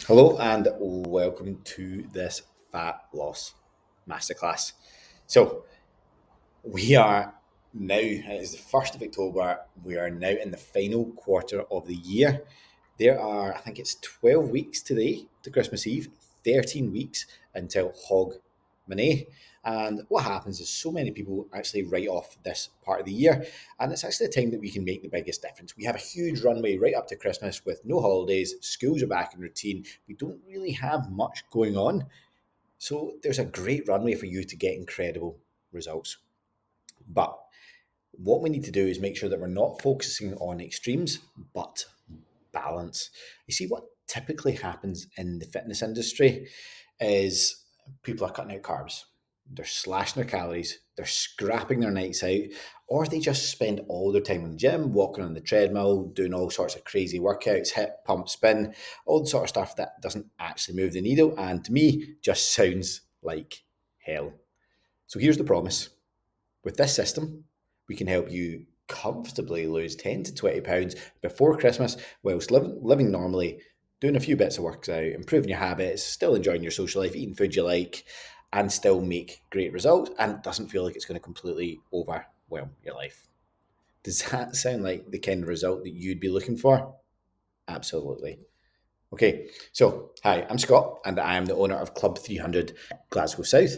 Hello and welcome to this fat loss masterclass. So we are now, it is the 1st of October, we are now in the final quarter of the year. There are, I think it's 12 weeks today to Christmas Eve, 13 weeks until Hog Manay. And what happens is so many people actually write off this part of the year, and it's actually a time that we can make the biggest difference. We have a huge runway right up to Christmas with no holidays, schools are back in routine. We don't really have much going on. So there's a great runway for you to get incredible results. But what we need to do is make sure that we're not focusing on extremes, but balance. You see, what typically happens in the fitness industry is people are cutting out carbs, they're slashing their calories, they're scrapping their nights out, or they just spend all their time in the gym, walking on the treadmill, doing all sorts of crazy workouts, hit, pump, spin, all the sort of stuff that doesn't actually move the needle, and to me, just sounds like hell. So here's the promise. With this system, we can help you comfortably lose 10 to 20 pounds before Christmas whilst living normally, doing a few bits of work out, improving your habits, still enjoying your social life, eating food you like, and still make great results. And it doesn't feel like it's going to completely overwhelm your life. Does that sound like the kind of result that you'd be looking for? Absolutely. Okay, so hi, I'm Scott, and I am the owner of Club 300 Glasgow South.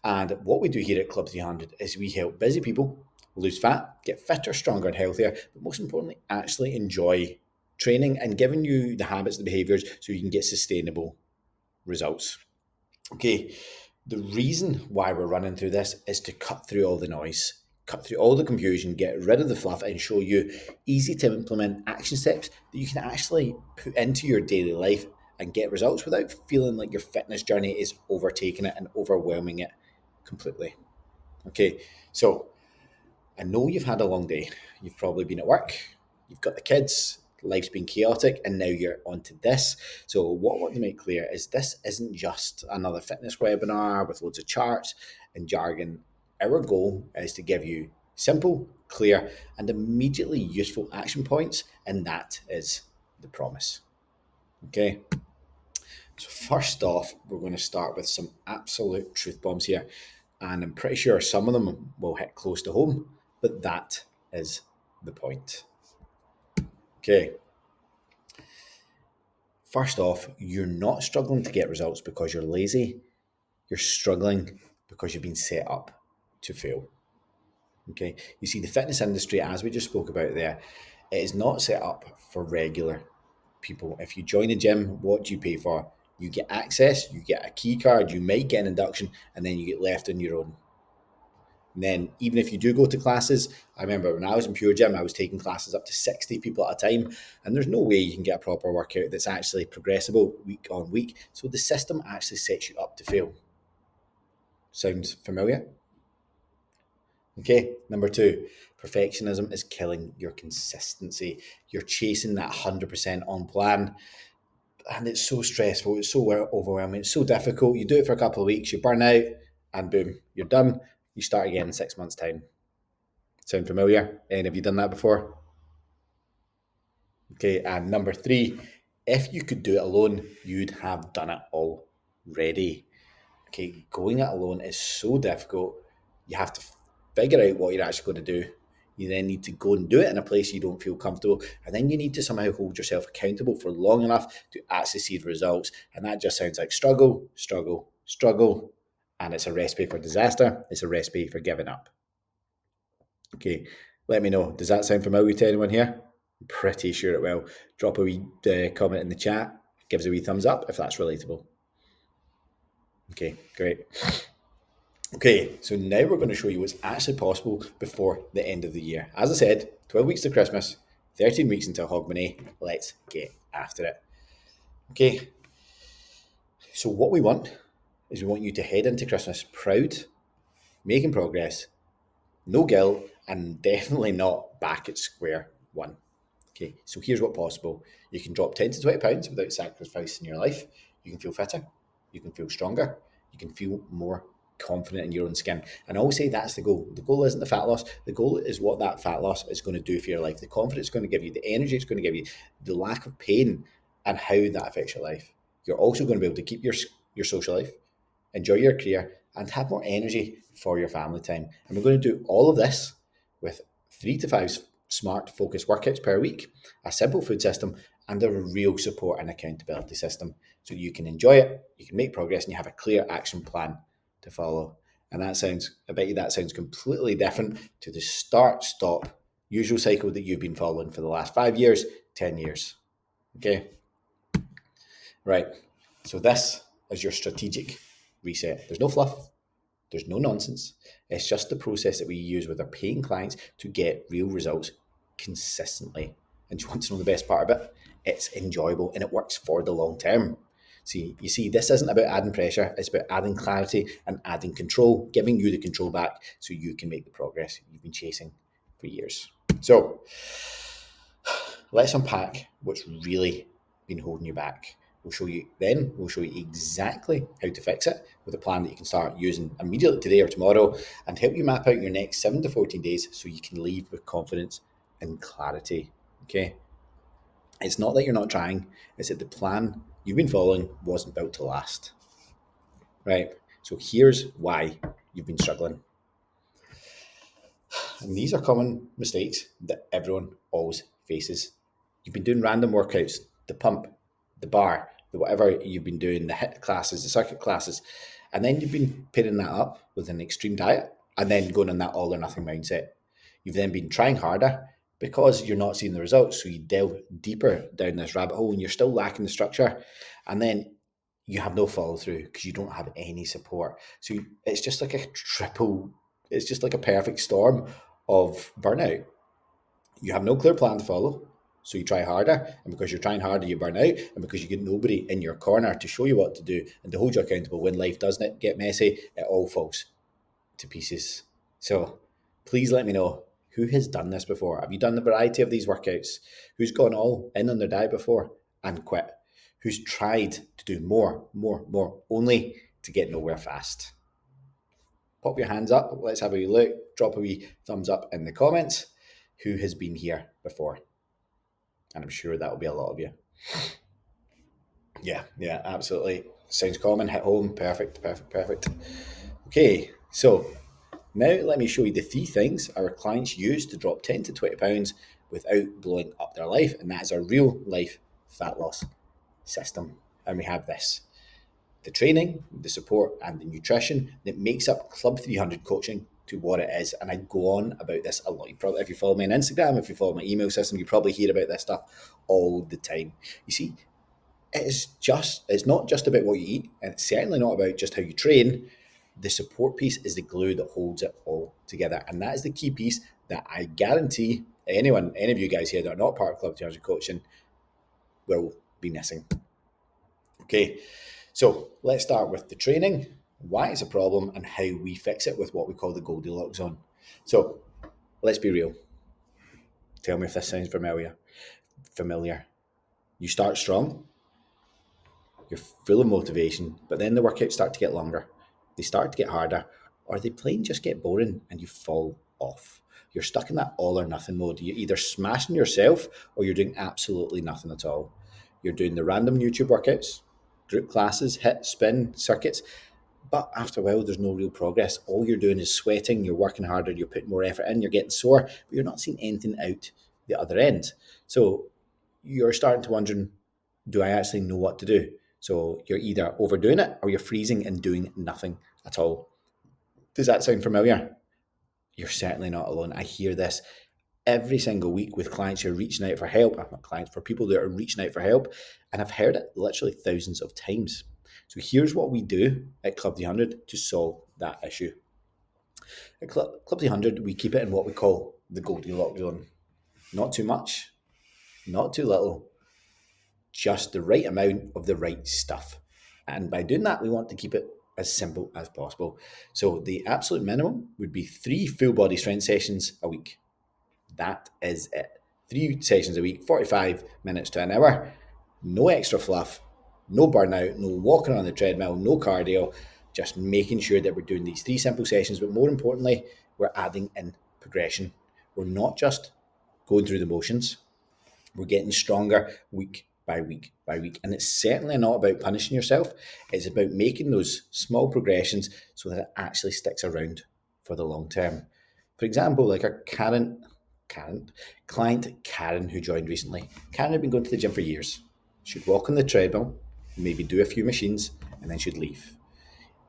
And what we do here at Club 300 is we help busy people lose fat, get fitter, stronger, and healthier, but most importantly, actually enjoy training and giving you the habits, the behaviors, so you can get sustainable results. Okay, the reason why we're running through this is to cut through all the noise, cut through all the confusion, get rid of the fluff, and show you easy to implement action steps that you can actually put into your daily life and get results without feeling like your fitness journey is overtaking it and overwhelming it completely. Okay, so I know you've had a long day. You've probably been at work, you've got the kids, life's been chaotic, and now you're onto this. So, what I want to make clear is this isn't just another fitness webinar with loads of charts and jargon. Our goal is to give you simple, clear, and immediately useful action points, and that is the promise. Okay. So, first off, we're going to start with some absolute truth bombs here. And I'm pretty sure some of them will hit close to home, but that is the point. Okay. First off, you're not struggling to get results because you're lazy. You're struggling because you've been set up to fail. Okay. You see, the fitness industry, as we just spoke about there, it is not set up for regular people. If you join a gym, what do you pay for? You get access, you get a key card, you might get an induction, and then you get left on your own. And then even if you do go to classes, I remember when I was in Pure Gym, I was taking classes up to 60 people at a time. And there's no way you can get a proper workout that's actually progressible week on week. So the system actually sets you up to fail. Sounds familiar? Okay, number two, perfectionism is killing your consistency. You're chasing that 100% on plan. And it's so stressful, it's so overwhelming, it's so difficult. You do it for a couple of weeks, you burn out, and boom, you're done. You start again in 6 months' time. Sound familiar? And have you done that before? Okay, and number three, if you could do it alone, you'd have done it already. Okay, going it alone is so difficult. You have to figure out what you're actually going to do. You then need to go and do it in a place you don't feel comfortable. And then you need to somehow hold yourself accountable for long enough to actually see the results. And that just sounds like struggle, struggle, struggle. And it's a recipe for disaster. It's a recipe for giving up. Okay, let me know. Does that sound familiar to anyone here? I'm pretty sure it will. Drop a wee comment in the chat. Give us a wee thumbs up if that's relatable. Okay, great. Okay, so now we're going to show you what's actually possible before the end of the year. As I said, 12 weeks to Christmas, 13 weeks until Hogmanay. Let's get after it. Okay, so what we want is we want you to head into Christmas proud, making progress, no guilt, and definitely not back at square one. Okay, so here's what's possible. You can drop 10 to 20 pounds without sacrificing your life. You can feel fitter. You can feel stronger. You can feel more confident in your own skin. And I always say that's the goal. The goal isn't the fat loss. The goal is what that fat loss is going to do for your life. The confidence it's going to give you, the energy it's going to give you, the lack of pain, and how that affects your life. You're also going to be able to keep your social life, enjoy your career, and have more energy for your family time. And we're going to do all of this with 3 to 5 smart focused workouts per week, a simple food system, and a real support and accountability system. So you can enjoy it, you can make progress, and you have a clear action plan to follow. And I bet you that sounds completely different to the start, stop, usual cycle that you've been following for the last 5 years, 10 years. Okay. Right. So this is your strategic reset. There's no fluff. There's no nonsense. It's just the process that we use with our paying clients to get real results consistently. And you want to know the best part of it? It's enjoyable and it works for the long term. See, you see, this isn't about adding pressure. It's about adding clarity and adding control, giving you the control back so you can make the progress you've been chasing for years. So let's unpack what's really been holding you back. We'll show you exactly how to fix it with a plan that you can start using immediately today or tomorrow and help you map out your next 7 to 14 days so you can leave with confidence and clarity. Okay? It's not that you're not trying, it's that the plan you've been following wasn't built to last. Right? So here's why you've been struggling. And these are common mistakes that everyone always faces. You've been doing random workouts, the pump, the bar, the whatever you've been doing, the HIIT classes, the circuit classes, and then you've been pairing that up with an extreme diet and then going on that all or nothing mindset. You've then been trying harder because you're not seeing the results. So you delve deeper down this rabbit hole and you're still lacking the structure. And then you have no follow through because you don't have any support. So it's just like it's just like a perfect storm of burnout. You have no clear plan to follow, so you try harder, and because you're trying harder, you burn out, and because you get nobody in your corner to show you what to do and to hold you accountable when life doesn't get messy, it all falls to pieces. So please let me know who has done this before. Have you done the variety of these workouts? Who's gone all in on their diet before and quit? Who's tried to do more, only to get nowhere fast? Pop your hands up. Let's have a wee look. Drop a wee thumbs up in the comments. Who has been here before? And I'm sure that'll be a lot of you. Yeah, absolutely. Sounds common. Hit home. Perfect. Okay, so now let me show you the 3 things our clients use to drop 10 to 20 pounds without blowing up their life. And that is a real life fat loss system. And we have this: the training, the support, and the nutrition that makes up Club 300 coaching to what it is. And I go on about this a lot. If you follow me on Instagram, if you follow my email system, you probably hear about this stuff all the time. You see, it's not just about what you eat, and it's certainly not about just how you train. The support piece is the glue that holds it all together. And that is the key piece that I guarantee any of you guys here that are not part of Club 300 coaching will be missing. Okay, so let's start with the training, why it's a problem, and how we fix it with what we call the Goldilocks zone. So let's be real. Tell me if this sounds familiar. You start strong, you're full of motivation, but then the workouts start to get longer, they start to get harder, or they plain just get boring and you fall off. You're stuck in that all or nothing mode. You're either smashing yourself or you're doing absolutely nothing at all. You're doing the random YouTube workouts, group classes, HIIT, spin, circuits, but after a while, there's no real progress. All you're doing is sweating, you're working harder, you're putting more effort in, you're getting sore, but you're not seeing anything out the other end. So you're starting to wondering, do I actually know what to do? So you're either overdoing it or you're freezing and doing nothing at all. Does that sound familiar? You're certainly not alone. I hear this every single week with clients who are reaching out for help. I'm not clients, for people that are reaching out for help. And I've heard it literally thousands of times. So here's what we do at Club 300 to solve that issue. At Club 300, we keep it in what we call the Goldilocks zone. Not too much, not too little, just the right amount of the right stuff. And by doing that, we want to keep it as simple as possible. So the absolute minimum would be 3 full body strength sessions a week. That is it. 3 sessions a week, 45 minutes to an hour. No extra fluff, no burnout, no walking on the treadmill, no cardio. Just making sure that we're doing these 3 simple sessions. But more importantly, we're adding in progression. We're not just going through the motions. We're getting stronger week by week by week. And it's certainly not about punishing yourself. It's about making those small progressions so that it actually sticks around for the long term. For example, like our Karen client Karen, who joined recently. Karen had been going to the gym for years. She'd walk on the treadmill, maybe do a few machines, and then she'd leave.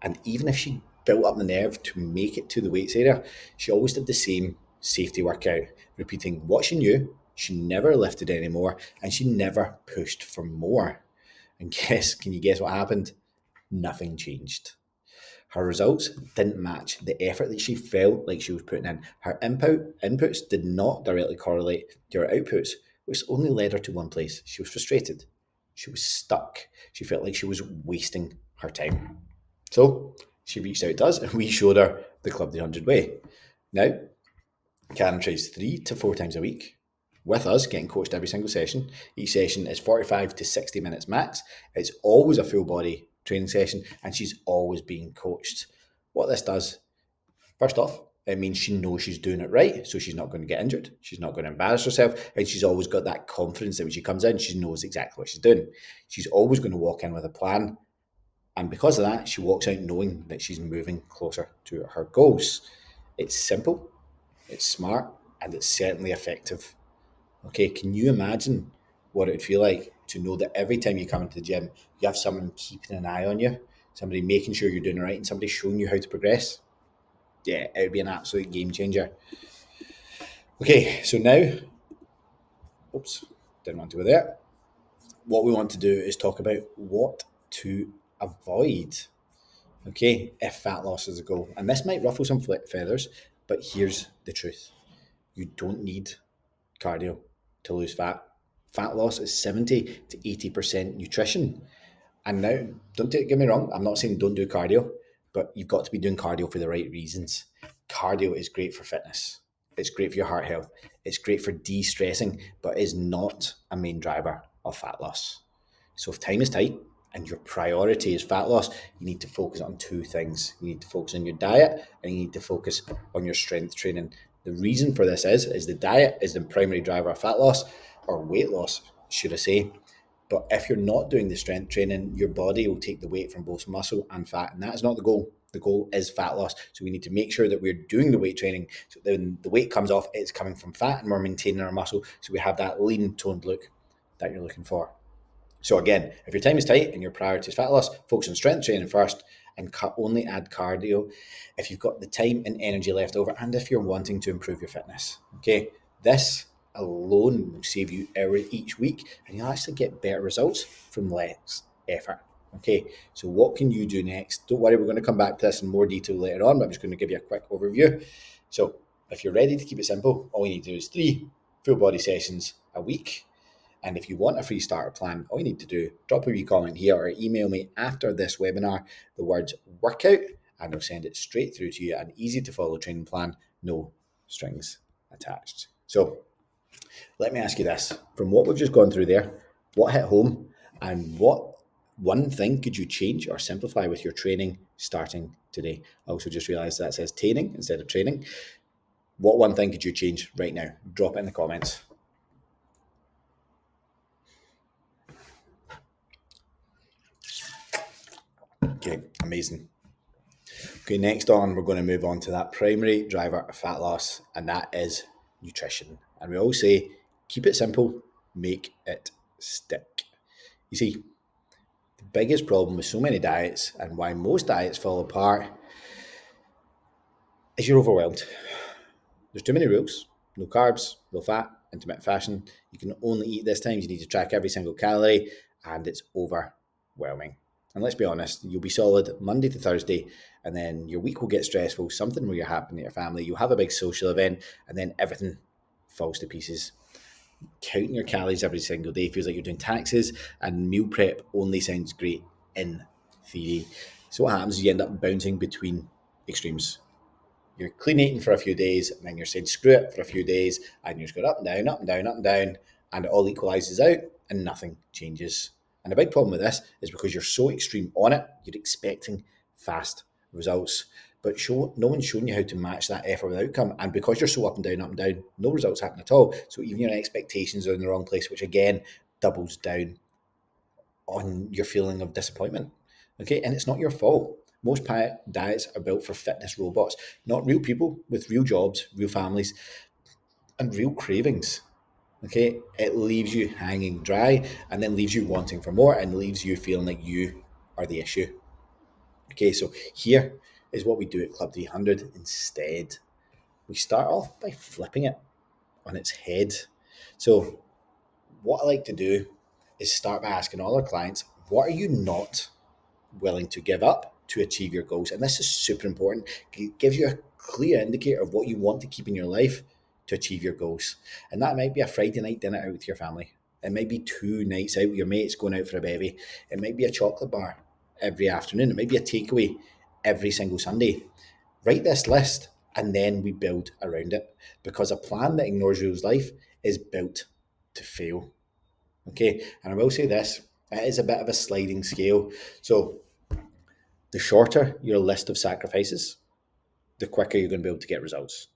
And even if she built up the nerve to make it to the weights area, she always did the same safety workout, repeating what she knew. She never lifted anymore, and she never pushed for more. And can you guess what happened? Nothing changed. Her results didn't match the effort that she felt like she was putting in. Her inputs did not directly correlate to her outputs, which only led her to one place. She was frustrated. She was stuck. She felt like she was wasting her time. So she reached out to us and we showed her the Club the 100 way. Now, Karen trains 3 to 4 times a week with us, getting coached every single session. Each session is 45 to 60 minutes max. It's always a full body training session and she's always being coached. What this does, first off, it means she knows she's doing it right, so she's not going to get injured. She's not going to embarrass herself, and she's always got that confidence that when she comes in, she knows exactly what she's doing. She's always going to walk in with a plan, and because of that, she walks out knowing that she's moving closer to her goals. It's simple, it's smart, and it's certainly effective. Okay, can you imagine what it would feel like to know that every time you come into the gym, you have someone keeping an eye on you, somebody making sure you're doing it right, and somebody showing you how to progress? Yeah, it would be an absolute game changer. Okay, so now, oops, didn't want to go there. What we want to do is talk about what to avoid. Okay, if fat loss is a goal. And this might ruffle some feathers, but here's the truth. You don't need cardio to lose fat. Fat loss is 70 to 80% nutrition. And now, get me wrong, I'm not saying don't do cardio, but you've got to be doing cardio for the right reasons. Cardio is great for fitness. It's great for your heart health. It's great for de-stressing, but is not a main driver of fat loss. So if time is tight and your priority is fat loss, you need to focus on two things. You need to focus on your diet and you need to focus on your strength training. The reason for this is the diet is the primary driver of fat loss, or weight loss, should I say. But if you're not doing the strength training, your body will take the weight from both muscle and fat. And that is not the goal. The goal is fat loss. So we need to make sure that we're doing the weight training. So then the weight comes off, it's coming from fat and we're maintaining our muscle. So we have that lean, toned look that you're looking for. So again, if your time is tight and your priority is fat loss, focus on strength training first and only add cardio if you've got the time and energy left over and if you're wanting to improve your fitness. Okay, this alone will save you hours each week and you'll actually get better results from less effort. Okay, so what can you do next? Don't worry, we're going to come back to this in more detail later on, but I'm just going to give you a quick overview. So if you're ready to keep it simple, all you need to do is 3 full body sessions a week. And if you want a free starter plan, all you need to do, drop a wee comment here or email me after this webinar, the words workout, and I'll send it straight through to you, an easy to follow training plan, no strings attached. So let me ask you this, from what we've just gone through there, what hit home and what one thing could you change or simplify with your training starting today? I also just realized that says taining instead of training. What one thing could you change right now? Drop it in the comments. Okay, amazing. Okay, next on, we're going to move on to that primary driver of fat loss, and that is nutrition. And we always say, keep it simple, make it stick. You see, the biggest problem with so many diets and why most diets fall apart is you're overwhelmed. There's too many rules. No carbs, low fat, intermittent fasting. You can only eat this time. You need to track every single calorie, and it's overwhelming. And let's be honest, you'll be solid Monday to Thursday, and then your week will get stressful. Something will happen to your family. You'll have a big social event, and then everything falls to pieces. Counting your calories every single day feels like you're doing taxes, and meal prep only sounds great in theory. So what happens is you end up bouncing between extremes. You're clean eating for a few days, and then you're saying screw it for a few days, and you're just going up and down, up and down, up and down, and it all equalizes out, and nothing changes. And the big problem with this is because you're so extreme on it, you're expecting fast results, but no one's shown you how to match that effort with outcome. And because you're so up and down, no results happen at all. So even your expectations are in the wrong place, which again doubles down on your feeling of disappointment. Okay, and it's not your fault. Most diets are built for fitness robots, not real people with real jobs, real families, and real cravings. Okay, it leaves you hanging dry and then leaves you wanting for more and leaves you feeling like you are the issue. Okay, so here is what we do at Club 300 instead. We start off by flipping it on its head. So, what I like to do is start by asking all our clients, what are you not willing to give up to achieve your goals? And this is super important. It gives you a clear indicator of what you want to keep in your life to achieve your goals. And that might be a Friday night dinner out with your family. It might be 2 nights out with your mates going out for a bevy. It might be a chocolate bar every afternoon. It might be a takeaway every single Sunday. Write this list and then we build around it, because a plan that ignores real life is built to fail. Okay, and I will say this, it is a bit of a sliding scale. So the shorter your list of sacrifices, the quicker you're going to be able to get results.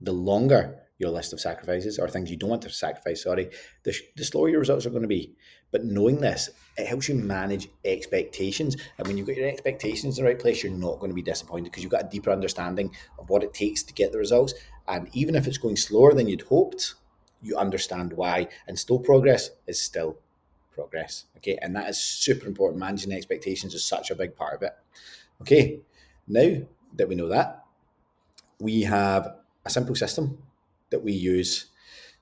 The longer your list of sacrifices, or things you don't want to sacrifice, sorry, the slower your results are going to be. But knowing this, it helps you manage expectations. And when you've got your expectations in the right place, you're not going to be disappointed because you've got a deeper understanding of what it takes to get the results. And even if it's going slower than you'd hoped, you understand why. And slow progress is still progress. Okay. And that is super important. Managing expectations is such a big part of it. Okay. Now that we know that, we have a simple system that we use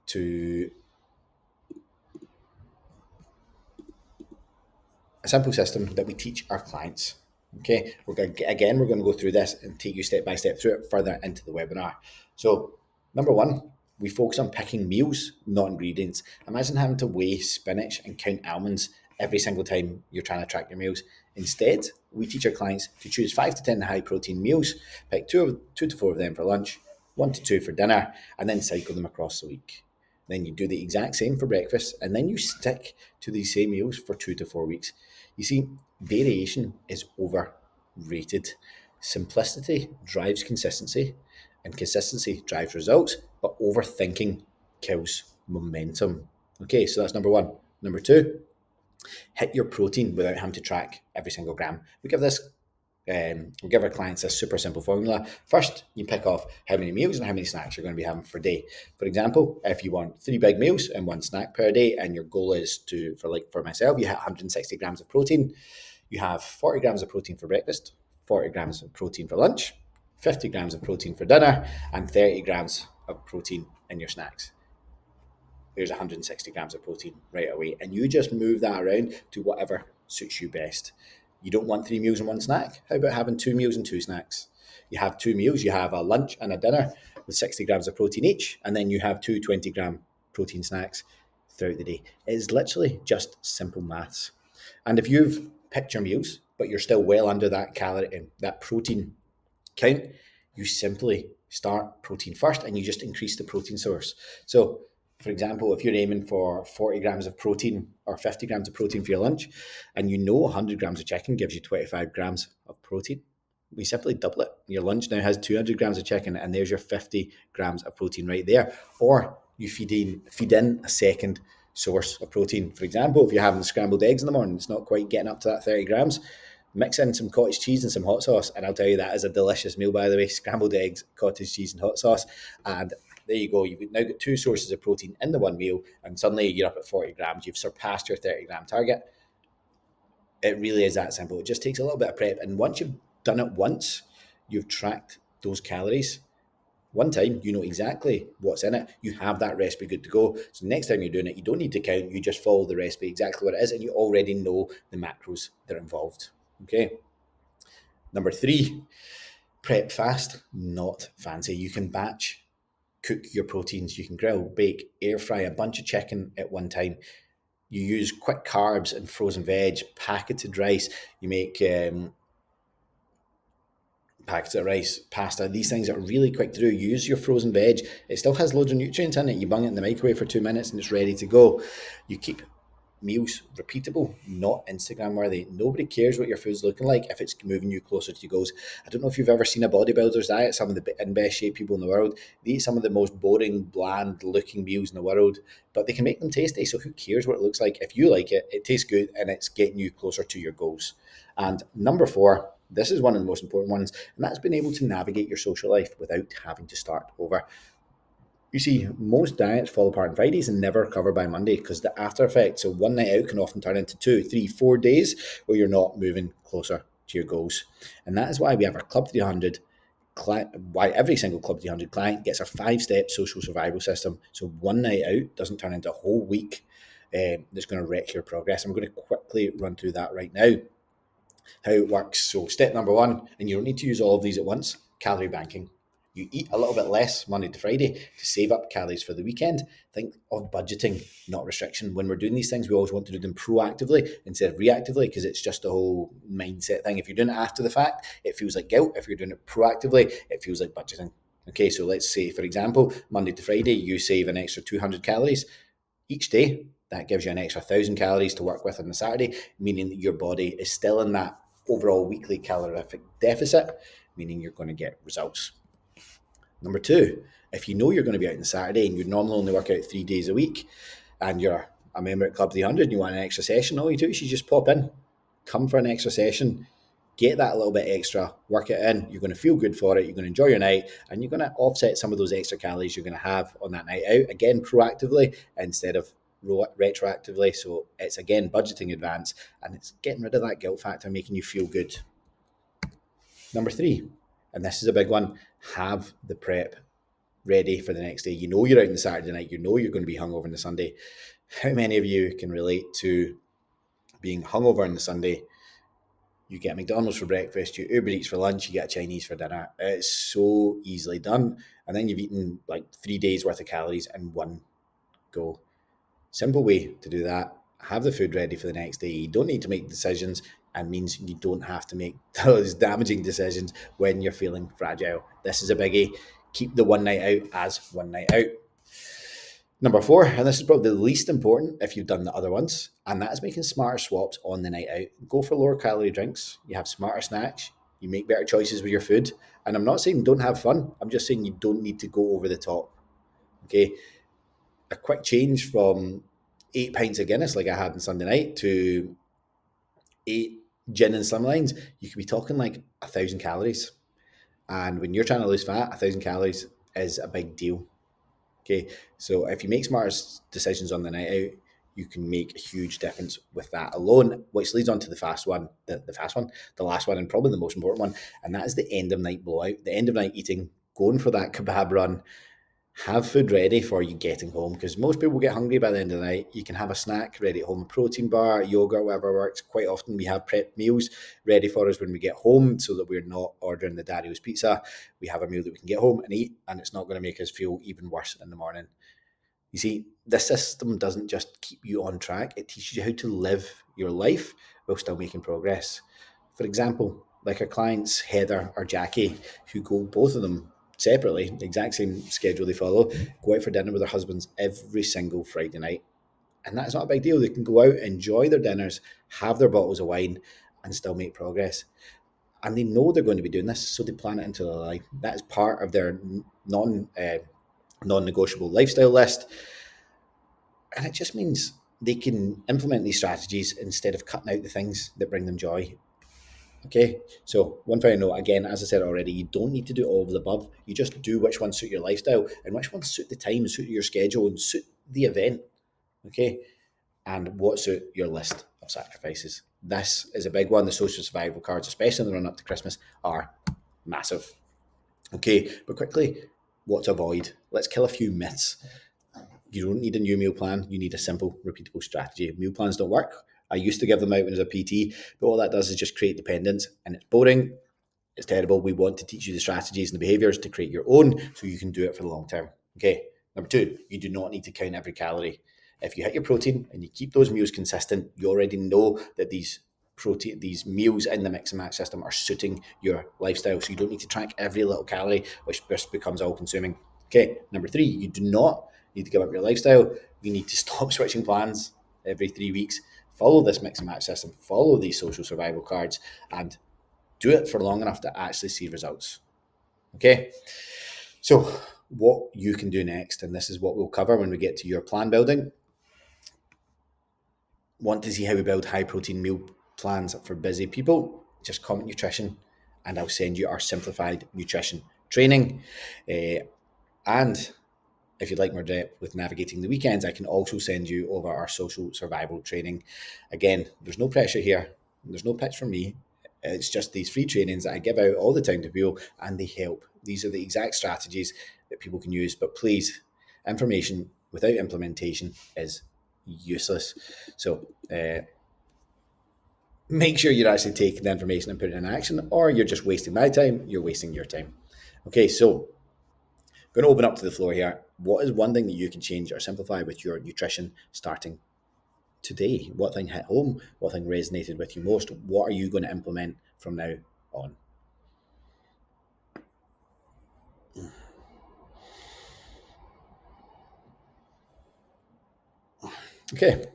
to a simple system that we teach our clients. Okay, we're going to go through this and take you step by step through it further into the webinar. So, number one, we focus on picking meals, not ingredients. Imagine having to weigh spinach and count almonds every single time you're trying to track your meals. Instead, we teach our clients to choose 5 to 10 high protein meals, pick two to four of them for lunch, 1 to 2 for dinner, and then cycle them across the week. Then you do the exact same for breakfast, and then you stick to these same meals for 2 to 4 weeks. You see, variation is overrated. Simplicity drives consistency, and consistency drives results, but overthinking kills momentum. Okay, so that's number one. Number two, hit your protein without having to track every single gram. We give our clients a super simple formula. First, you pick off how many meals and how many snacks you're going to be having per day. For example, if you want 3 big meals and 1 snack per day, and your goal is to, for myself, you hit 160 grams of protein. You have 40 grams of protein for breakfast, 40 grams of protein for lunch, 50 grams of protein for dinner, and 30 grams of protein in your snacks. There's 160 grams of protein right away. And you just move that around to whatever suits you best. You don't want 3 meals and 1 snack? How about having 2 meals and 2 snacks? You have 2 meals, you have a lunch and a dinner with 60 grams of protein each, and then you have 2 20-gram protein snacks throughout the day. It is literally just simple maths. And if you've picked your meals, but you're still well under that calorie, that protein count, you simply start protein first and you just increase the protein source. So, for example, if you're aiming for 40 grams of protein or 50 grams of protein for your lunch, and you know 100 grams of chicken gives you 25 grams of protein, we simply double it. Your lunch now has 200 grams of chicken, and there's your 50 grams of protein right there. Or you feed in a second source of protein. For example, if you're having scrambled eggs in the morning, it's not quite getting up to that 30 grams. Mix in some cottage cheese and some hot sauce, and I'll tell you, that is a delicious meal, by the way. Scrambled eggs, cottage cheese, and hot sauce. And there you go. You've now got 2 sources of protein in the one meal, and suddenly you're up at 40 grams. You've surpassed your 30-gram target. It really is that simple. It just takes a little bit of prep. And once you've done it once, you've tracked those calories. One time, you know exactly what's in it. You have that recipe good to go. So next time you're doing it, you don't need to count. You just follow the recipe exactly what it is, and you already know the macros that are involved. Okay. Number 3, prep fast, not fancy. You can batch cook your proteins. You can grill, bake, air fry a bunch of chicken at one time. You use quick carbs and frozen veg, packeted rice. You make packets of rice, pasta. These things are really quick to do. Use your frozen veg. It still has loads of nutrients in it. You bung it in the microwave for 2 minutes and it's ready to go. You keep meals repeatable, not Instagram worthy. Nobody cares what your food's looking like if it's moving you closer to your goals. I don't know if you've ever seen a bodybuilder's diet, some of the in best shape people in the world. They eat some of the most boring, bland looking meals in the world, but they can make them tasty. So who cares what it looks like? If you like it, it tastes good and it's getting you closer to your goals. And number four, this is one of the most important ones, and that's being able to navigate your social life without having to start over. You see, most diets fall apart on Fridays and never recover by Monday because the after effects. So one night out can often turn into 2, 3, 4 days where you're not moving closer to your goals. And that is why we have our Club 300 client, why every single Club 300 client gets a 5-step social survival system. So one night out doesn't turn into a whole week that's going to wreck your progress. I'm going to quickly run through that right now, how it works. So step number one, and you don't need to use all of these at once, calorie banking. You eat a little bit less Monday to Friday to save up calories for the weekend. Think of budgeting, not restriction. When we're doing these things, we always want to do them proactively instead of reactively because it's just a whole mindset thing. If you're doing it after the fact, it feels like guilt. If you're doing it proactively, it feels like budgeting. Okay, so let's say, for example, Monday to Friday, you save an extra 200 calories each day. That gives you an extra 1,000 calories to work with on the Saturday, meaning that your body is still in that overall weekly calorific deficit, meaning you're going to get results. Number two, if you know you're going to be out on Saturday and you normally only work out 3 days a week and you're a member at Club 300 and you want an extra session, all you do is you just pop in, come for an extra session, get that a little bit extra, work it in. You're going to feel good for it. You're going to enjoy your night and you're going to offset some of those extra calories you're going to have on that night out, again, proactively instead of retroactively. So it's, again, budgeting advance and it's getting rid of that guilt factor, making you feel good. Number three, and this is a big one, have the prep ready for the next day. You know you're out on the Saturday night. You know you're going to be hungover on the Sunday. How many of you can relate to being hungover on the Sunday? You get McDonald's for breakfast, you Uber Eats for lunch, you get Chinese for dinner. It's so easily done. And then you've eaten like 3 days worth of calories in one go. Simple way to do that. Have the food ready for the next day. You don't need to make decisions, and means you don't have to make those damaging decisions when you're feeling fragile. This is a biggie. Keep the one night out as one night out. Number four, and this is probably the least important if you've done the other ones, and that is making smarter swaps on the night out. Go for lower calorie drinks. You have smarter snacks. You make better choices with your food. And I'm not saying don't have fun. I'm just saying you don't need to go over the top. Okay. A quick change from 8 pints of Guinness like I had on Sunday night to 8 gin and slimlines, you could be talking like 1,000 calories. And when you're trying to lose fat, 1,000 calories is a big deal. Okay, so if you make smarter decisions on the night out, you can make a huge difference with that alone, which leads on to the last one, and probably the most important one, and that is the end of night blowout, the end of night eating, going for that kebab run. Have food ready for you getting home because most people get hungry by the end of the night. You can have a snack ready at home, a protein bar, yogurt, whatever works. Quite often we have prep meals ready for us when we get home so that we're not ordering the Daddy's pizza. We have a meal that we can get home and eat, and it's not going to make us feel even worse in the morning. You see, the system doesn't just keep you on track, it teaches you how to live your life while still making progress. For example, like our clients, Heather or Jackie, who go, both of them separately, the exact same schedule they follow, go out for dinner with their husbands every single Friday night. And that's not a big deal. They can go out, enjoy their dinners, have their bottles of wine, and still make progress. And they know they're going to be doing this, so they plan it into their life. That is part of their non-negotiable lifestyle list. And it just means they can implement these strategies instead of cutting out the things that bring them joy. Okay, so one final note, again, as I said already, you don't need to do all of the above. You just do which ones suit your lifestyle and which ones suit the time, suit your schedule, and suit the event. Okay, and what suit your list of sacrifices. This is a big one. The social survival cards, especially in the run up to Christmas, are massive. Okay, but quickly, what to avoid? Let's kill a few myths. You don't need a new meal plan. You need a simple, repeatable strategy. Meal plans don't work. I used to give them out when I was a PT, but all that does is just create dependence, and it's boring. It's terrible. We want to teach you the strategies and the behaviors to create your own so you can do it for the long term. Okay. Number two, you do not need to count every calorie. If you hit your protein and you keep those meals consistent, you already know that these meals in the mix and match system are suiting your lifestyle. So you don't need to track every little calorie, which just becomes all consuming. Okay. Number three, you do not need to give up your lifestyle. You need to stop switching plans every 3 weeks. Follow this mix and match system, follow these social survival cards, and do it for long enough to actually see results. Okay, so what you can do next, and this is what we'll cover when we get to your plan building. Want to see how we build high protein meal plans for busy people? Just comment nutrition and I'll send you our simplified nutrition training. And if you'd like more depth with navigating the weekends, I can also send you over our social survival training. Again, there's no pressure here. There's no pitch from me. It's just these free trainings that I give out all the time to people and they help. These are the exact strategies that people can use. But please, information without implementation is useless. So make sure you're actually taking the information and putting it in action, or you're just wasting my time, you're wasting your time. Okay, so I'm going to open up to the floor here. What is one thing that you can change or simplify with your nutrition starting today? What thing hit home? What thing resonated with you most? What are you going to implement from now on? Okay,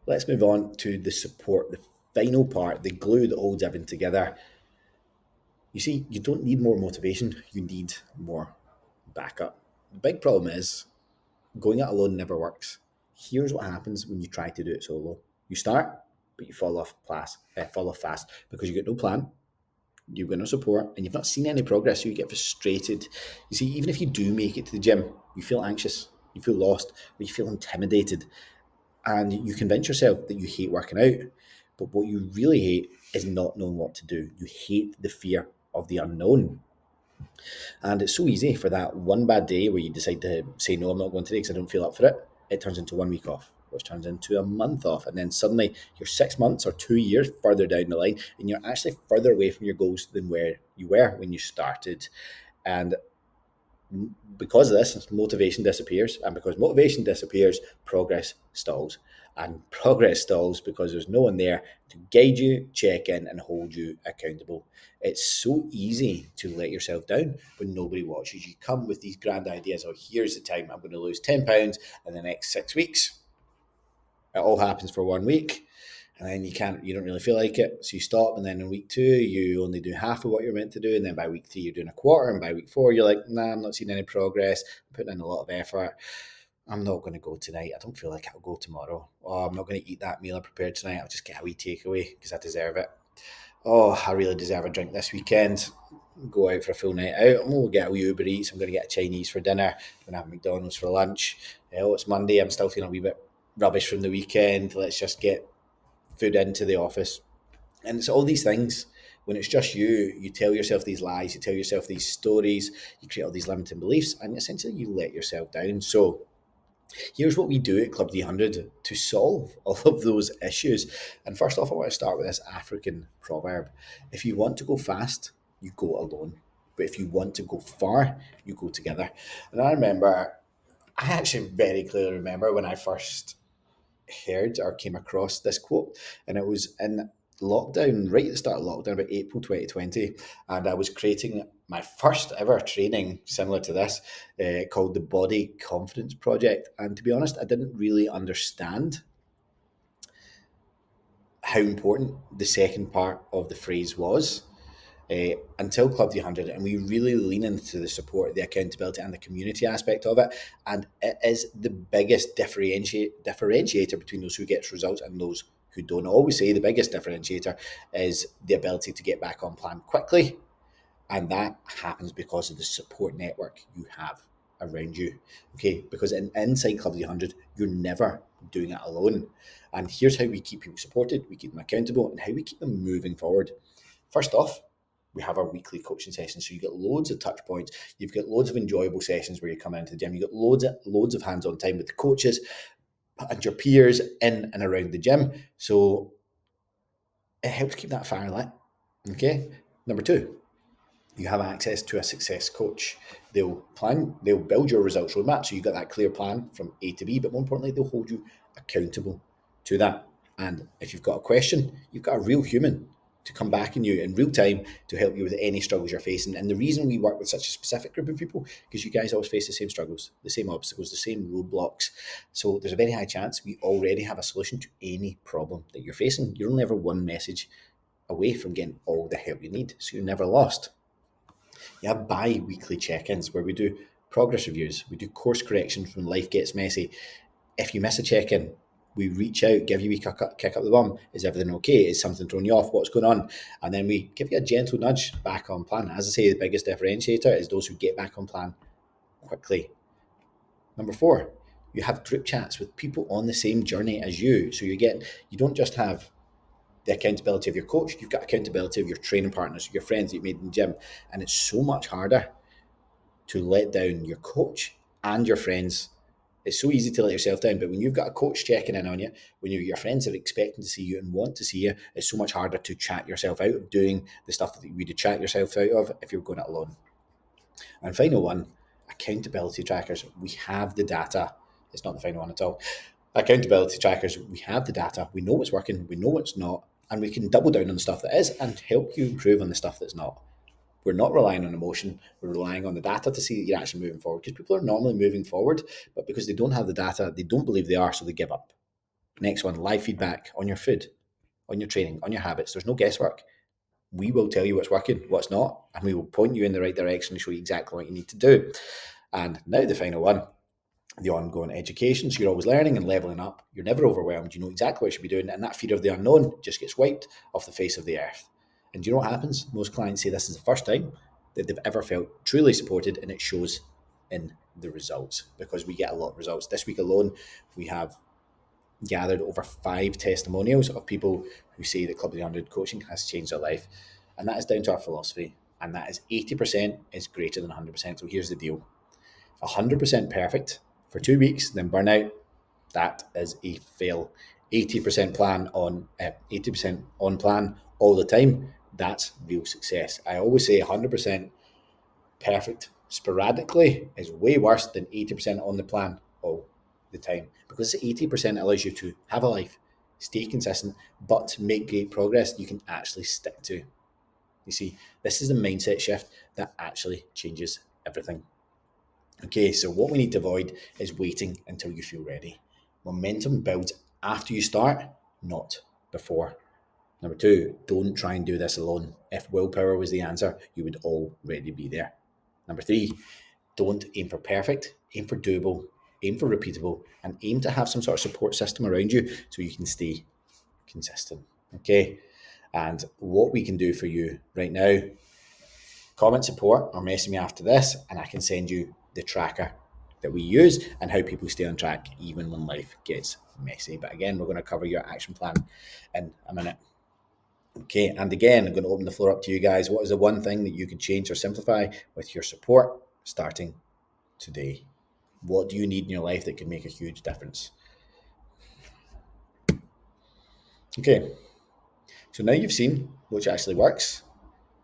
let's move on to the support, the final part, the glue that holds everything together. You see, you don't need more motivation, you need more backup. The big problem is going it alone never works. Here's what happens when you try to do it solo. You start, but you fall off fast because you get no plan, you've got no support, and you've not seen any progress, so you get frustrated. You see, even if you do make it to the gym, you feel anxious, you feel lost, or you feel intimidated, and you convince yourself that you hate working out. But what you really hate is not knowing what to do. You hate the fear of the unknown. And it's so easy for that one bad day where you decide to say, no, I'm not going today because I don't feel up for it. It turns into 1 week off, which turns into a month off. And then suddenly you're 6 months or 2 years further down the line, and you're actually further away from your goals than where you were when you started. And because of this, motivation disappears. And because motivation disappears, progress stalls. And progress stalls because there's no one there to guide you, check in, and hold you accountable. It's so easy to let yourself down when nobody watches. You come with these grand ideas. Oh, here's the time I'm going to lose 10 pounds in the next 6 weeks. It all happens for 1 week. And then you don't really feel like it. So you stop. And then in week 2, you only do half of what you're meant to do. And then by week 3, you're doing a quarter. And by week 4, you're like, nah, I'm not seeing any progress. I'm putting in a lot of effort. I'm not going to go tonight. I don't feel like I'll go tomorrow. Oh, I'm not going to eat that meal I prepared tonight. I'll just get a wee takeaway because I deserve it. Oh, I really deserve a drink this weekend. Go out for a full night out. I'm going to get a wee Uber Eats. I'm going to get a Chinese for dinner. I'm going to have McDonald's for lunch. Oh, it's Monday. I'm still feeling a wee bit rubbish from the weekend. Let's just get food into the office. And it's all these things. When it's just you tell yourself these lies, you tell yourself these stories, you create all these limiting beliefs, and essentially you let yourself down. So here's what we do at Club D100 to solve all of those issues. And first off, I want to start with this African proverb. If you want to go fast, you go alone. But if you want to go far, you go together. And I actually very clearly remember when I first heard or came across this quote, and it was in lockdown, right at the start of lockdown, about April 2020, and I was creating my first ever training similar to this, called the Body Confidence Project. And to be honest, I didn't really understand how important the second part of the phrase was, until Club D100, and we really lean into the support, the accountability, and the community aspect of it. And it is the biggest differentiator between those who get results and those who don't. I always say the biggest differentiator is the ability to get back on plan quickly, and that happens because of the support network you have around you. Okay, because inside Club D100, you're never doing it alone. And here's how we keep people supported, we keep them accountable, and how we keep them moving forward. First off, we have our weekly coaching sessions. So you get loads of touch points. You've got loads of enjoyable sessions where you come into the gym. You get loads of hands-on time with the coaches and your peers in and around the gym. So it helps keep that fire lit. Okay. Number 2, you have access to a success coach. They'll build your results roadmap. So you've got that clear plan from A to B, but more importantly, they'll hold you accountable to that. And if you've got a question, you've got a real human to come back on you in real time to help you with any struggles you're facing. And the reason we work with such a specific group of people, because you guys always face the same struggles, the same obstacles, the same roadblocks. So there's a very high chance we already have a solution to any problem that you're facing. You're only ever one message away from getting all the help you need. So you're never lost. You have bi-weekly check-ins where we do progress reviews. We do course corrections when life gets messy. If you miss a check-in, we reach out, give you a kick up the bum. Is everything okay? Is something throwing you off? What's going on? And then we give you a gentle nudge back on plan. As I say, the biggest differentiator is those who get back on plan quickly. Number 4, you have group chats with people on the same journey as you. So you don't just have the accountability of your coach, you've got accountability of your training partners, your friends that you made in the gym. And it's so much harder to let down your coach and your friends. It's so easy to let yourself down, but when you've got a coach checking in on you, when your friends are expecting to see you and want to see you, it's so much harder to chat yourself out of doing the stuff that you would chat yourself out of if you're going it alone. And final one, accountability trackers. We have the data. It's not the final one at all. Accountability trackers, we have the data. We know what's working, we know what's not, and we can double down on the stuff that is and help you improve on the stuff that's not. We're not relying on emotion. We're relying on the data to see that you're actually moving forward, because people are normally moving forward, but because they don't have the data, they don't believe they are, so they give up. Next one, live feedback on your food, on your training, on your habits. There's no guesswork. We will tell you what's working, what's not, and we will point you in the right direction and show you exactly what you need to do. And now the final one, the ongoing education. So you're always learning and leveling up. You're never overwhelmed. You know exactly what you should be doing. And that fear of the unknown just gets wiped off the face of the earth. And do you know what happens? Most clients say this is the first time that they've ever felt truly supported, and it shows in the results, because we get a lot of results. This week alone, we have gathered over 5 testimonials of people who say that Club of the 100 coaching has changed their life. And that is down to our philosophy. And that is 80% is greater than 100%. So here's the deal. 100% perfect for 2 weeks, then burnout, that is a fail. 80% 80% on plan all the time, that's real success. I always say 100% perfect sporadically is way worse than 80% on the plan all the time, because 80% allows you to have a life, stay consistent, but make great progress you can actually stick to. You see, this is the mindset shift that actually changes everything. Okay, so what we need to avoid is waiting until you feel ready. Momentum builds after you start, not before. Number 2, don't try and do this alone. If willpower was the answer, you would already be there. Number 3, don't aim for perfect, aim for doable, aim for repeatable, and aim to have some sort of support system around you so you can stay consistent. Okay, and what we can do for you right now, comment support or message me after this, and I can send you the tracker that we use and how people stay on track even when life gets messy. But again, we're going to cover your action plan in a minute. Okay, and again, I'm going to open the floor up to you guys. What is the one thing that you could change or simplify with your support starting today? What do you need in your life that could make a huge difference? Okay, so now you've seen which actually works.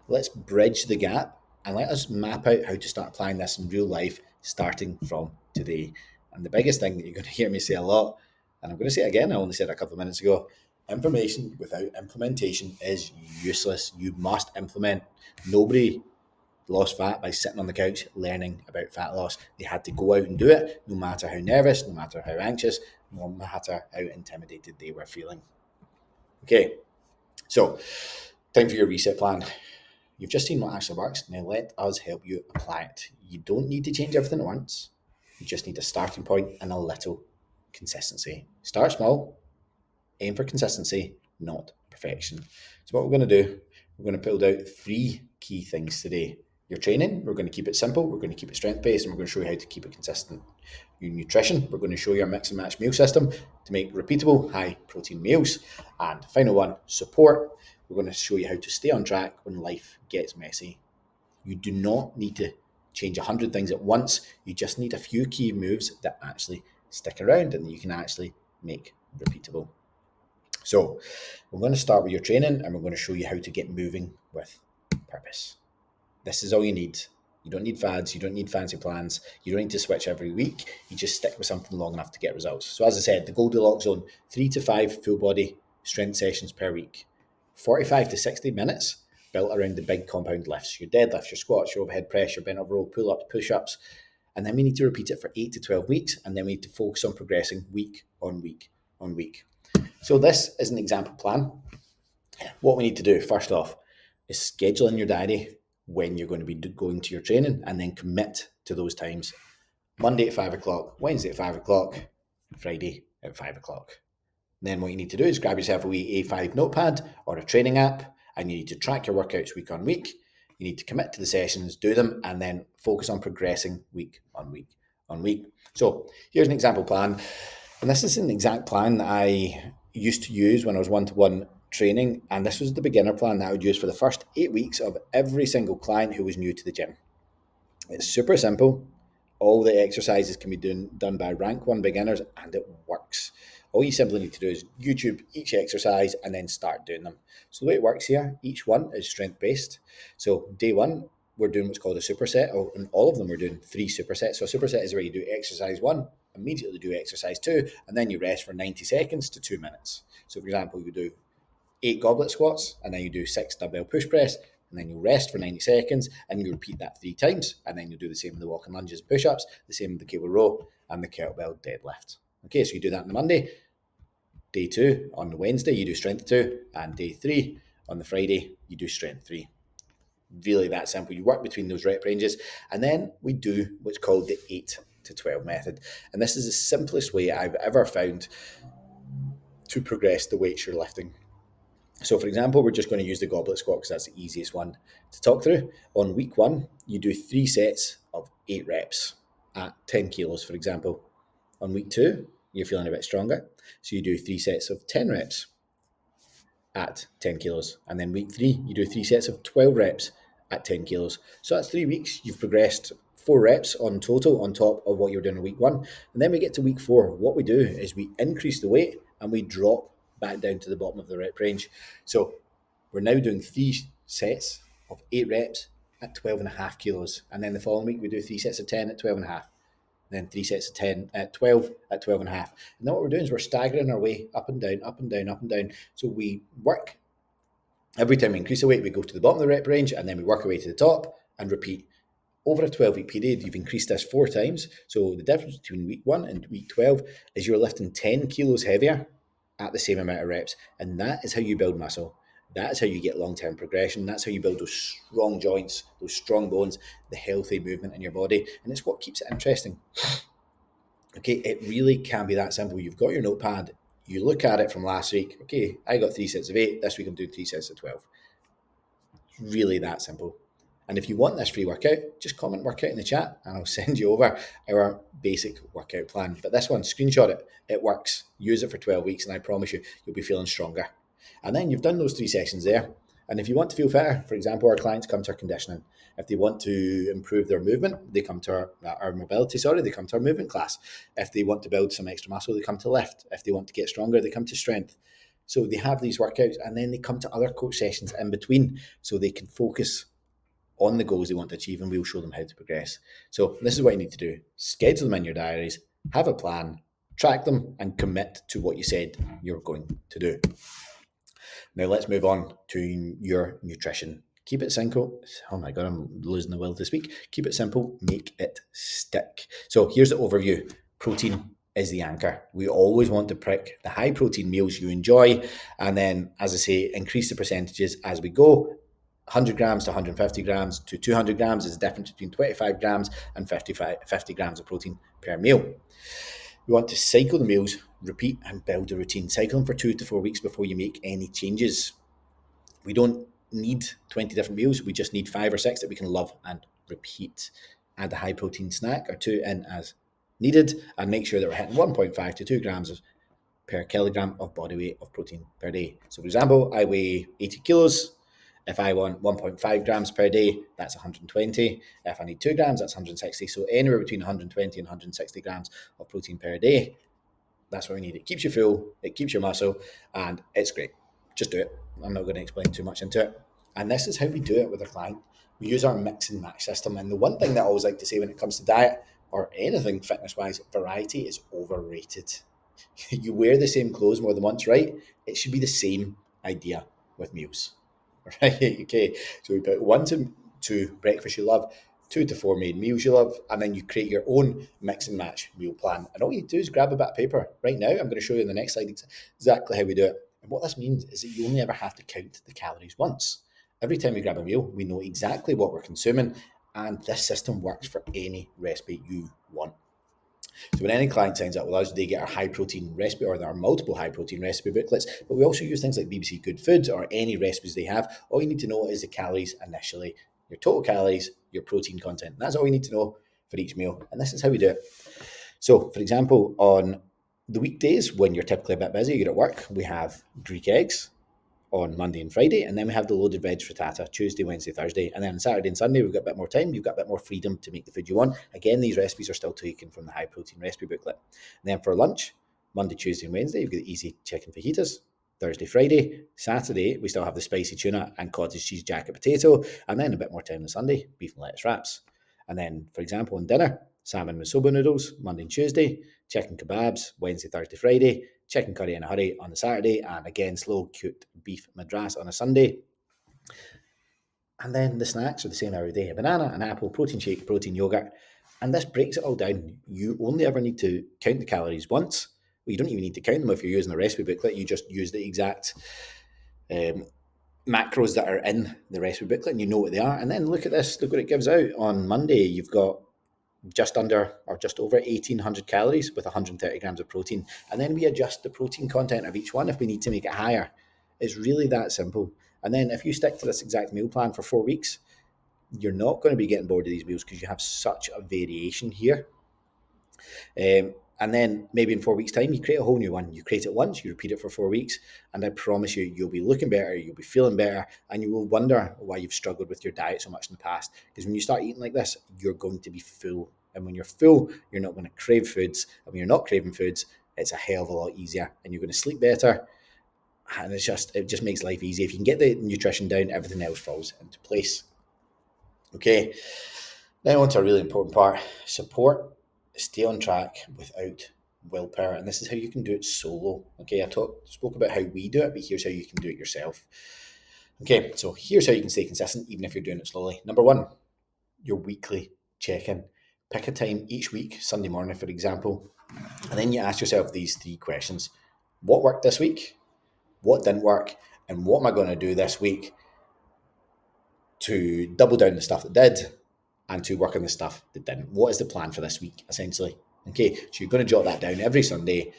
Let's bridge the gap and let us map out how to start applying this in real life starting from today. And the biggest thing that you're going to hear me say a lot, and I'm going to say it again, I only said it a couple of minutes ago, information without implementation is useless. You must implement. Nobody lost fat by sitting on the couch learning about fat loss. They had to go out and do it, no matter how nervous, no matter how anxious, no matter how intimidated they were feeling. Okay, so time for your reset plan. You've just seen what actually works. Now let us help you apply it. You don't need to change everything at once. You just need a starting point and a little consistency. Start small, aim for consistency, not perfection. So what we're going to do, we're going to build out 3 key things today. Your training, we're going to keep it simple, we're going to keep it strength-based, and we're going to show you how to keep it consistent. Your nutrition, we're going to show you our mix and match meal system to make repeatable, high-protein meals. And final one, support, we're going to show you how to stay on track when life gets messy. You do not need to change 100 things at once. You just need a few key moves that actually stick around and that you can actually make repeatable. So we're going to start with your training, and we're going to show you how to get moving with purpose. This is all you need. You don't need fads. You don't need fancy plans. You don't need to switch every week. You just stick with something long enough to get results. So as I said, the Goldilocks zone, 3 to 5 full body strength sessions per week. 45 to 60 minutes built around the big compound lifts, your deadlifts, your squats, your overhead press, your bent over row, pull-ups, push-ups. And then we need to repeat it for 8 to 12 weeks. And then we need to focus on progressing week on week on week. So this is an example plan. What we need to do, first off, is schedule in your diary when you're going to be going to your training and then commit to those times. Monday at 5 o'clock, Wednesday at 5 o'clock, Friday at 5 o'clock. Then what you need to do is grab yourself a wee A5 notepad or a training app, and you need to track your workouts week on week. You need to commit to the sessions, do them, and then focus on progressing week on week on week. So here's an example plan. And this is an exact plan that I used to use when I was one-to-one training. And this was the beginner plan that I would use for the first 8 weeks of every single client who was new to the gym. It's super simple. All the exercises can be done by rank 1 beginners, and it works. All you simply need to do is YouTube each exercise and then start doing them. So the way it works here, each one is strength-based. So day 1, we're doing what's called a superset, and all of them we're doing 3 supersets. So a superset is where you do exercise 1, immediately do exercise 2, and then you rest for 90 seconds to 2 minutes. So for example, you do 8 goblet squats, and then you do 6 dumbbell push press, and then you rest for 90 seconds, and you repeat that 3 times, and then you do the same with the walking lunges and push-ups, the same with the cable row, and the kettlebell deadlift. Okay, so you do that on the Monday. Day 2, on the Wednesday, you do strength 2, and day 3, on the Friday, you do strength 3. Really that simple. You work between those rep ranges, and then we do what's called the 8 to 12 method. And this is the simplest way I've ever found to progress the weights you're lifting. So for example, we're just going to use the goblet squat because that's the easiest one to talk through. On week 1, you do 3 sets of 8 reps at 10 kilos, for example. On week 2, you're feeling a bit stronger, so you do 3 sets of 10 reps at 10 kilos. And then week 3, you do 3 sets of 12 reps at 10 kilos. So that's 3 weeks. You've progressed 4 reps on total on top of what you're doing in week 1. And then we get to week 4. What we do is we increase the weight and we drop back down to the bottom of the rep range. So we're now doing 3 sets of 8 reps at 12.5 kilos. And then the following week, we do 3 sets of 10 at 12.5. Then 3 sets of 10 at 12 at 12.5. And then what we're doing is we're staggering our way up and down, up and down, up and down. So we work. Every time we increase the weight, we go to the bottom of the rep range, and then we work our way to the top and repeat. Over a 12-week period, you've increased this 4 times. So the difference between week 1 and week 12 is you're lifting 10 kilos heavier at the same amount of reps. And that is how you build muscle. That is how you get long-term progression. That's how you build those strong joints, those strong bones, the healthy movement in your body. And it's what keeps it interesting. Okay, it really can be that simple. You've got your notepad. You look at it from last week. Okay, I got 3 sets of 8. This week I'm doing 3 sets of 12. It's really that simple. And if you want this free workout, just comment workout in the chat and I'll send you over our basic workout plan. But this one, screenshot it. It works. Use it for 12 weeks and I promise you, you'll be feeling stronger. And then you've done those 3 sessions there. And if you want to feel fitter, for example, our clients come to our conditioning. If they want to improve their movement, they come to our mobility, they come to our movement class. If they want to build some extra muscle, they come to lift. If they want to get stronger, they come to strength. So they have these workouts and then they come to other coach sessions in between so they can focus on the goals they want to achieve, and we'll show them how to progress. So this is what you need to do. Schedule them in your diaries, have a plan, track them, and commit to what you said you're going to do. Now let's move on to your nutrition. Keep it simple. Oh my God, I'm losing the will to speak. Keep it simple, make it stick. So here's the overview. Protein is the anchor. We always want to pick the high protein meals you enjoy. And then, as I say, increase the percentages as we go. 100 grams to 150 grams to 200 grams is the difference between 25 grams and 50 grams of protein per meal. We want to cycle the meals, repeat and build a routine. Cycle them for 2 to 4 weeks before you make any changes. We don't need 20 different meals. We just need 5 or 6 that we can love and repeat. Add a high protein snack or 2 in as needed and make sure that we're hitting 1.5 to 2 grams per kilogram of body weight of protein per day. So for example, I weigh 80 kilos. If I want 1.5 grams per day, that's 120. If I need 2 grams, that's 160. So anywhere between 120 and 160 grams of protein per day, that's what we need. It keeps you full, it keeps your muscle, and it's great. Just do it. I'm not going to explain too much into it. And this is how we do it with our client. We use our mix and match system. And the one thing that I always like to say when it comes to diet or anything fitness-wise, variety is overrated. You wear the same clothes more than once, right? It should be the same idea with meals. Right? Okay. So we put 1 to 2 breakfast you love, 2 to 4 main meals you love, and then you create your own mix and match meal plan. And all you do is grab a bit of paper. Right now, I'm going to show you in the next slide exactly how we do it. And what this means is that you only ever have to count the calories once. Every time we grab a meal, we know exactly what we're consuming, and this system works for any recipe you want. So when any client signs up with us, they get our high protein recipe or our multiple high protein recipe booklets. But we also use things like BBC Good Foods or any recipes they have. All you need to know is the calories initially, your total calories, your protein content. That's all you need to know for each meal. And this is how we do it. So, for example, on the weekdays when you're typically a bit busy, you're at work, we have Greek eggs on Monday and Friday, and then we have the loaded veg frittata Tuesday, Wednesday, Thursday, and then on Saturday and Sunday we've got a bit more time. You've got a bit more freedom to make the food you want. Again, these recipes are still taken from the high protein recipe booklet. And then for lunch, Monday, Tuesday, and Wednesday, you've got the easy chicken fajitas. Thursday, Friday, Saturday, we still have the spicy tuna and cottage cheese jacket potato, and then a bit more time on Sunday, beef and lettuce wraps. And then, for example, on dinner, salmon with soba noodles, Monday and Tuesday, chicken kebabs, Wednesday, Thursday, Friday, chicken curry in a hurry on the Saturday, and again, slow cooked beef madras on a Sunday. And then the snacks are the same every day: a banana, an apple, protein shake, protein yogurt. And this breaks it all down. You only ever need to count the calories once. Well, you don't even need to count them if you're using the recipe booklet. You just use the exact macros that are in the recipe booklet and you know what they are. And then look at this. Look what it gives out. On Monday, you've got just under or just over 1,800 calories with 130 grams of protein. And then we adjust the protein content of each one if we need to make it higher. It's really that simple. And then if you stick to this exact meal plan for 4 weeks, you're not going to be getting bored of these meals because you have such a variation here. And then maybe in 4 weeks' time, you create a whole new one. You create it once, you repeat it for 4 weeks, and I promise you, you'll be looking better, you'll be feeling better, and you will wonder why you've struggled with your diet so much in the past. Because when you start eating like this, you're going to be full. And when you're full, you're not going to crave foods. And when you're not craving foods, it's a hell of a lot easier. And you're going to sleep better. And it just makes life easy. If you can get the nutrition down, everything else falls into place. Okay. Now on to a really important part: support. Stay on track without willpower, and this is how you can do it solo. Okay, spoke about how we do it, but here's how you can do it yourself. Okay, so here's how you can stay consistent even if you're doing it slowly. Number one, your weekly check-in. Pick a time each week, Sunday morning for example, and then you ask yourself these 3 questions: what worked this week, what didn't work, and what am I going to do this week to double down the stuff that did and to work on the stuff that didn't. What is the plan for this week, essentially? Okay, so you're going to jot that down every Sunday,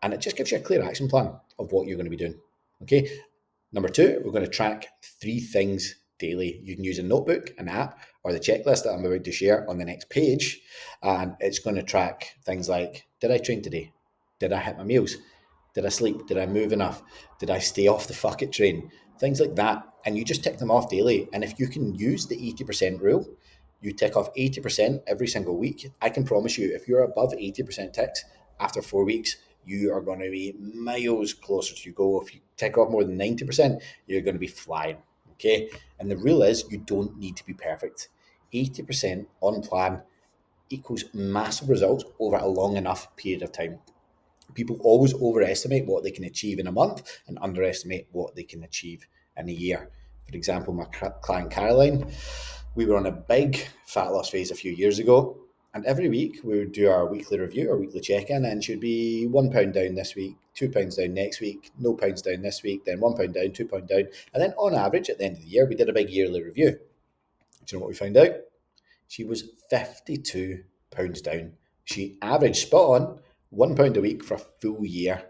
and it just gives you a clear action plan of what you're going to be doing. Okay, number 2, we're going to track 3 things daily. You can use a notebook, an app, or the checklist that I'm about to share on the next page, and it's going to track things like: did I train today? Did I hit my meals? Did I sleep? Did I move enough? Did I stay off the fuck it train? Things like that. And you just tick them off daily. And if you can use the 80% rule, you tick off 80% every single week. I can promise you, if you're above 80% ticks after 4 weeks, you are going to be miles closer to your goal. If you tick off more than 90%, you're going to be flying. Okay. And the rule is you don't need to be perfect. 80% on plan equals massive results over a long enough period of time. People always overestimate what they can achieve in a month and underestimate what they can achieve in a year. For example, my client Caroline, we were on a big fat loss phase a few years ago, and every week we would do our weekly review, our weekly check-in, and she'd be £1 down this week, £2 down next week, no pounds down this week, then £1 down, £2 down, and then on average at the end of the year we did a big yearly review. Do you know what we found out? She was £52 down. She averaged spot on £1 a week for a full year.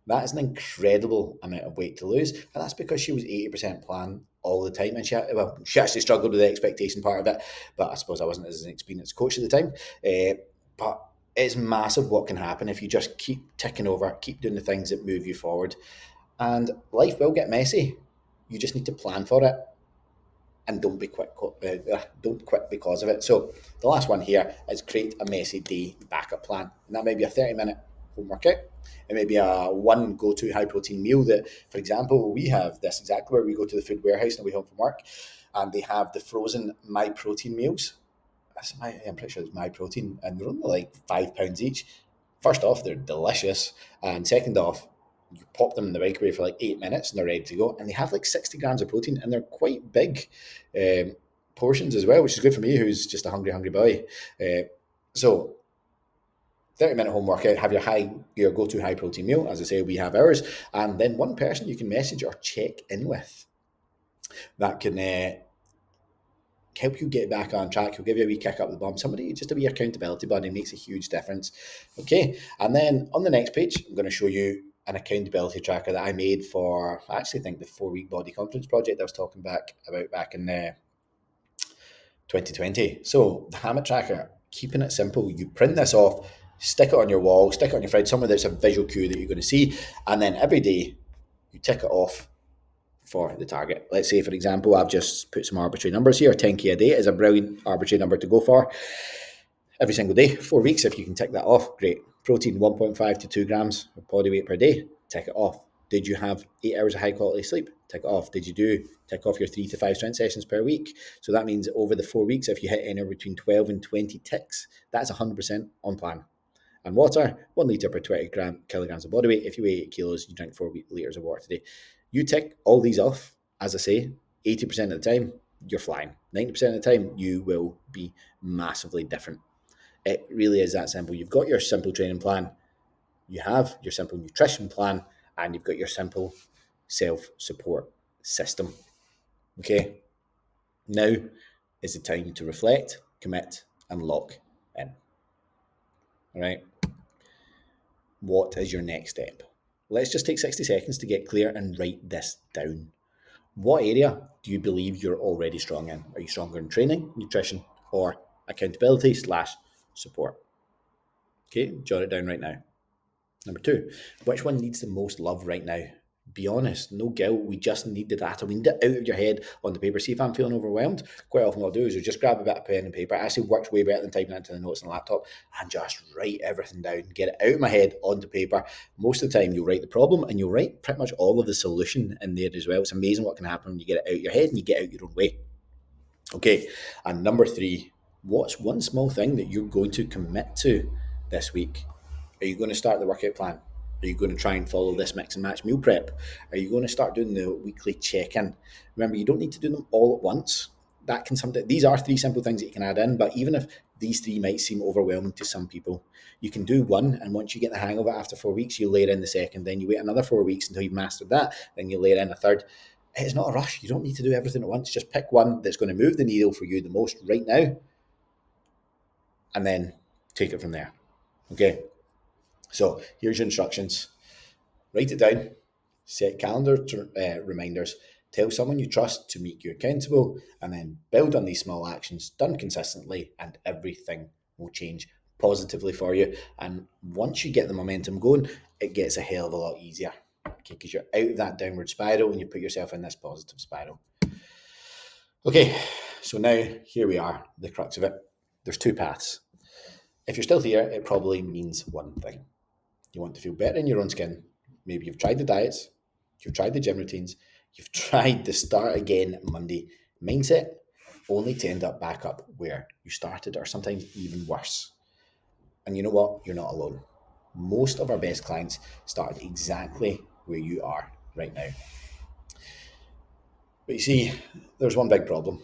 That is an incredible amount of weight to lose, and that's because she was 80% plan all the time. And she actually struggled with the expectation part of it, but I suppose I wasn't as an experienced coach at the time. But it's massive what can happen if you just keep ticking over, keep doing the things that move you forward. And life will get messy. You just need to plan for it, and don't quit because of it. So the last one here is create a messy day backup plan, and that may be a 30-minute home workout. It may be a one go-to high protein meal that, for example, we have this exactly where we go to the food warehouse on the way home from work, and they have the frozen My Protein meals. I'm pretty sure it's My Protein, and they're only like £5 each. First off, they're delicious, and second off, You pop them in the microwave for like 8 minutes and they're ready to go. And they have like 60 grams of protein and they're quite big portions as well, which is good for me, who's just a hungry boy. So 30-minute home workout, have your go-to high protein meal. As I say, we have ours. And then one person you can message or check in with that can help you get back on track. He'll give you a wee kick up the bum. Somebody, just a wee accountability buddy, makes a huge difference. Okay, and then on the next page, I'm going to show you an accountability tracker that I made for, I actually think, the 4-week body confidence project I was talking back in 2020. So the habit tracker, keeping it simple. You print this off, stick it on your wall, stick it on your fridge, somewhere that's a visual cue that you're going to see, and then every day you tick it off for the target. Let's say, for example, I've just put some arbitrary numbers here. 10k a day is a brilliant arbitrary number to go for every single day. 4 weeks, if you can tick that off, great. Protein 1.5 to 2 grams of body weight per day, tick it off. Did you have 8 hours of high quality sleep? Tick it off. Did you tick off your 3 to 5 strength sessions per week? So that means over the 4 weeks, if you hit anywhere between 12 and 20 ticks, that's 100% on plan. And water, 1 litre per 20 kilograms of body weight. If you weigh 8 kilos, you drink 4 litres of water today. You tick all these off, as I say, 80% of the time, you're flying. 90% of the time, you will be massively different. It really is that simple. You've got your simple training plan, you have your simple nutrition plan, and you've got your simple self-support system. Okay? Now is the time to reflect, commit, and lock in. All right? What is your next step? Let's just take 60 seconds to get clear and write this down. What area do you believe you're already strong in? Are you stronger in training, nutrition, or accountability/support? Okay, jot it down right now. Number 2, which one needs the most love right now? Be honest, no guilt. We just need the data. We need it out of your head on the paper. See if I'm feeling overwhelmed. Quite often what I'll do is just grab a bit of pen and paper. It actually works way better than typing it into the notes on the laptop, and just write everything down. Get it out of my head onto paper. Most of the time you'll write the problem and you'll write pretty much all of the solution in there as well. It's amazing what can happen when you get it out of your head and you get out your own way. Okay, and number 3, what's one small thing that you're going to commit to this week? Are you going to start the workout plan? Are you going to try and follow this mix and match meal prep? Are you going to start doing the weekly check-in? Remember, you don't need to do them all at once. That can these are 3 simple things that you can add in, but even if these 3 might seem overwhelming to some people, you can do one, and once you get the hang of it after 4 weeks, you layer in the second, then you wait another 4 weeks until you've mastered that, then you layer in a third. It's not a rush. You don't need to do everything at once. Just pick one that's going to move the needle for you the most right now, and then take it from there. Okay? So here's your instructions. Write it down, set calendar reminders, tell someone you trust to make you accountable, and then build on these small actions done consistently, and everything will change positively for you. And once you get the momentum going, it gets a hell of a lot easier. Okay, because you're out of that downward spiral and you put yourself in this positive spiral. Okay, so now here we are, the crux of it. There's 2 paths. If you're still here, it probably means one thing. You want to feel better in your own skin. Maybe you've tried the diets, you've tried the gym routines, you've tried the start again Monday mindset, only to end up back up where you started, or sometimes even worse. And you know what? You're not alone. Most of our best clients started exactly where you are right now. But you see, there's one big problem.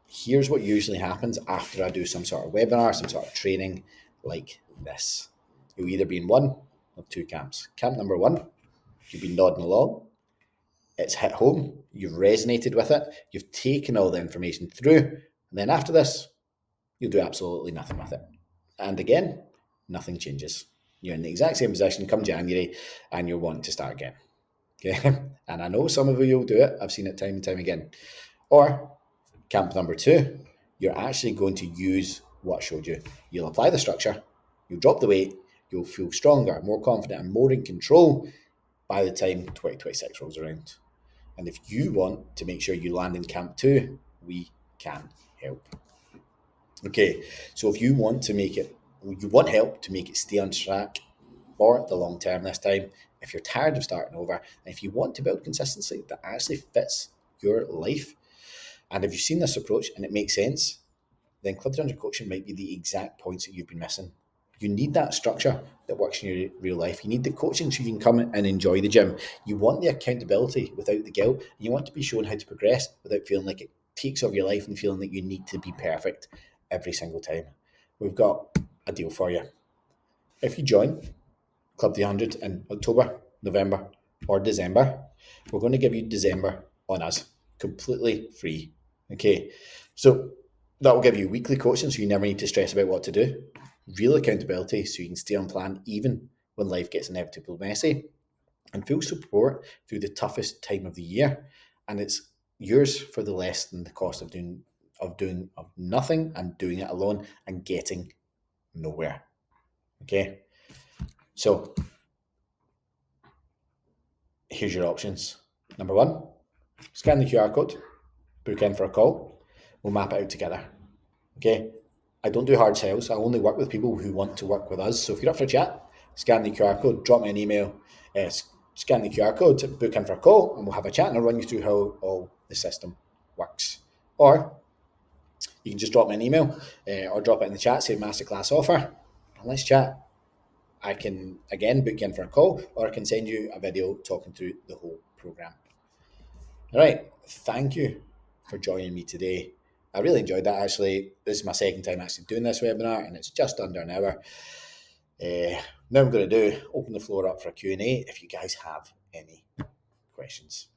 Here's what usually happens after I do some sort of webinar, some sort of training like this. You'll either be in one of 2 camps. Camp number 1, you've been nodding along, it's hit home, you've resonated with it, you've taken all the information through, and then after this, you'll do absolutely nothing with it. And again, nothing changes. You're in the exact same position come January, and you're wanting to start again. Okay, and I know some of you will do it. I've seen it time and time again. Or camp number 2, you're actually going to use what I showed you. You'll apply the structure, you'll drop the weight, you'll feel stronger, more confident, and more in control by the time 2026 rolls around. And if you want to make sure you land in camp 2, we can help. Okay, so if you want help to make it stay on track for the long term this time, if you're tired of starting over, and if you want to build consistency that actually fits your life, and if you've seen this approach and it makes sense, then Club 300 coaching might be the exact points that you've been missing. You need that structure that works in your real life. You need the coaching so you can come and enjoy the gym. You want the accountability without the guilt. You want to be shown how to progress without feeling like it takes over your life and feeling that you need to be perfect every single time. We've got a deal for you. If you join Club 300 in October, November, or December, we're going to give you December on us, completely free. Okay, so that will give you weekly coaching so you never need to stress about what to do, real accountability so you can stay on plan even when life gets inevitably messy, and full support through the toughest time of the year. And it's yours for the less than the cost of nothing and doing it alone and getting nowhere. Okay, so here's your options. Number one, scan the QR code, book in for a call. We'll map it out together. Okay. I don't do hard sales. I only work with people who want to work with us. So if you're up for a chat, scan the QR code, drop me an email, scan the QR code, book in for a call, and we'll have a chat and I'll run you through how all the system works. Or you can just drop me an email or drop it in the chat, say Masterclass offer, and let's chat. I can, again, book you in for a call, or I can send you a video talking through the whole program. All right. Thank you for joining me today. I really enjoyed that, actually. This is my second time actually doing this webinar, and it's just under an hour. Now I'm going to open the floor up for a Q&A if you guys have any questions.